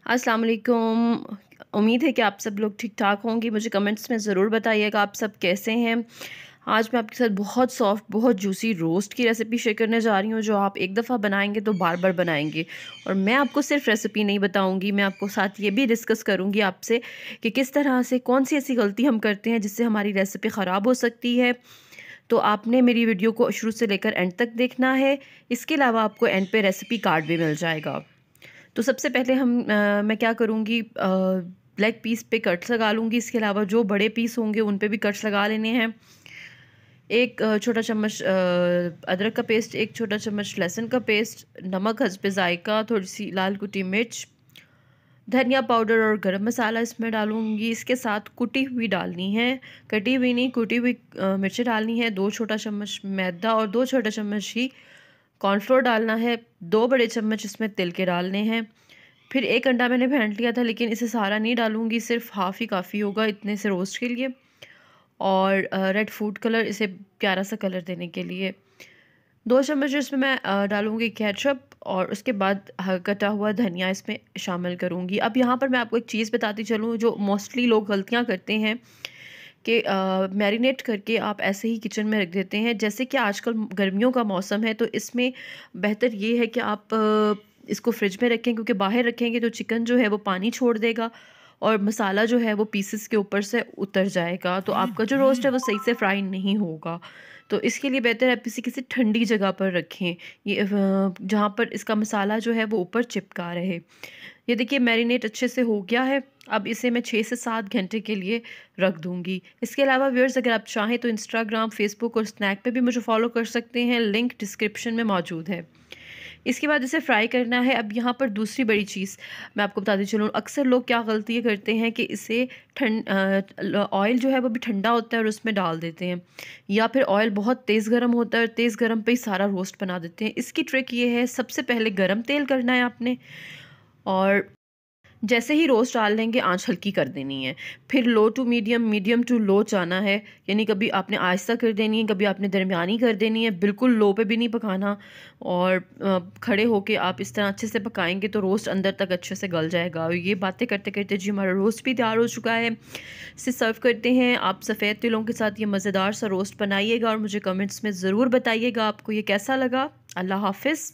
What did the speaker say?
अस्सलाम वालेकुम। उम्मीद है कि आप सब लोग ठीक-ठाक होंगे। मुझे कमेंट्स में ज़रूर बताइएगा आप सब कैसे हैं। आज मैं आपके साथ बहुत सॉफ्ट, बहुत जूसी रोस्ट की रेसिपी शेयर करने जा रही हूँ, जो आप एक दफ़ा बनाएँगे तो बार-बार बनाएँगे। और मैं आपको सिर्फ़ रेसिपी नहीं बताऊँगी, मैं आपको साथ ये भी डिस्कस करूँगी आपसे कि किस तरह से कौन-सी ऐसी गलती हम करते हैं जिससे हमारी रेसिपी ख़राब हो सकती है। तो आपने मेरी वीडियो को शुरू से लेकर एंड तक देखना है। इसके अलावा आपको एंड पे रेसिपी कार्ड भी मिल जाएगा। तो सबसे पहले मैं क्या करूँगी, लेग पीस पे कट्स लगा लूँगी। इसके अलावा जो बड़े पीस होंगे उन पे भी कट्स लगा लेने हैं। एक छोटा चम्मच अदरक का पेस्ट, एक छोटा चम्मच लहसुन का पेस्ट, नमक हस्बे ज़ायक़ा, थोड़ी-सी लाल कुटी मिर्च, धनिया पाउडर और गरम मसाला इसमें डालूँगी। इसके साथ कुटी हुई डालनी है, कटी हुई नहीं, कुटी हुई मिर्चें डालनी है। 2 छोटा चम्मच मैदा और 2 छोटा चम्मच ही कॉर्नफ्लोर डालना है। 2 बड़े चम्मच इसमें तिल के डालने हैं। फिर 1 अंडा मैंने फेंट लिया था, लेकिन इसे सारा नहीं डालूँगी, सिर्फ़ हाफ़ ही काफ़ी होगा इतने से रोस्ट के लिए। और रेड फूड कलर, इसे प्यारा सा कलर देने के लिए। 2 चम्मच इसमें मैं डालूँगी केचअप, और उसके बाद कटा हुआ धनिया इसमें शामिल करूँगी। अब यहाँ पर मैं आपको एक चीज़ बताती चलूँ, जो मोस्टली लोग गलतियाँ करते हैं कि मैरिनेट करके आप ऐसे ही किचन में रख देते हैं। जैसे कि आजकल गर्मियों का मौसम है, तो इसमें बेहतर ये है कि आप इसको फ्रिज में रखें, क्योंकि बाहर रखेंगे तो चिकन जो है वो पानी छोड़ देगा और मसाला जो है वो पीसेस के ऊपर से उतर जाएगा, तो आपका जो रोस्ट है वो सही से फ्राई नहीं होगा। तो इसके लिए बेहतर है आप किसी किसी ठंडी जगह पर रखें, ये जहाँ पर इसका मसाला जो है वो ऊपर चिपका रहे। ये देखिए मैरिनेट अच्छे से हो गया है। अब इसे मैं 6 से 7 घंटे के लिए रख दूँगी। इसके अलावा व्यूअर्स, अगर आप चाहें तो इंस्टाग्राम, फ़ेसबुक और स्नैक पे भी मुझे फ़ॉलो कर सकते हैं, लिंक डिस्क्रिप्शन में मौजूद है। इसके बाद इसे फ्राई करना है। अब यहाँ पर दूसरी बड़ी चीज़ मैं आपको बताती चलूँ, अक्सर लोग क्या गलती करते हैं कि इसे ऑयल जो है वो भी ठंडा होता है और उसमें डाल देते हैं, या फिर ऑयल बहुत तेज़ गर्म होता है और तेज़ गर्म पे ही सारा रोस्ट बना देते हैं। इसकी ट्रिक ये है, सबसे पहले गरम तेल करना है आपने, और जैसे ही रोस्ट डाल लेंगे आँच हल्की कर देनी है। फिर लो to medium, medium to low जाना है, यानी कभी आपने आहिस्ता कर देनी है, कभी आपने दरमियानी कर देनी है, बिल्कुल लो पे भी नहीं पकाना। और खड़े होके आप इस तरह अच्छे से पकाएँगे तो रोस्ट अंदर तक अच्छे से गल जाएगा। और ये बातें करते-करते जी हमारा रोस्ट भी तैयार हो चुका है। इसे सर्व करते हैं। आप सफ़ेद तिलों के साथ ये मज़ेदार सा रोस्ट बनाइएगा और मुझे कमेंट्स में ज़रूर बताइएगा आपको ये कैसा लगा। अल्लाह हाफ़िज़।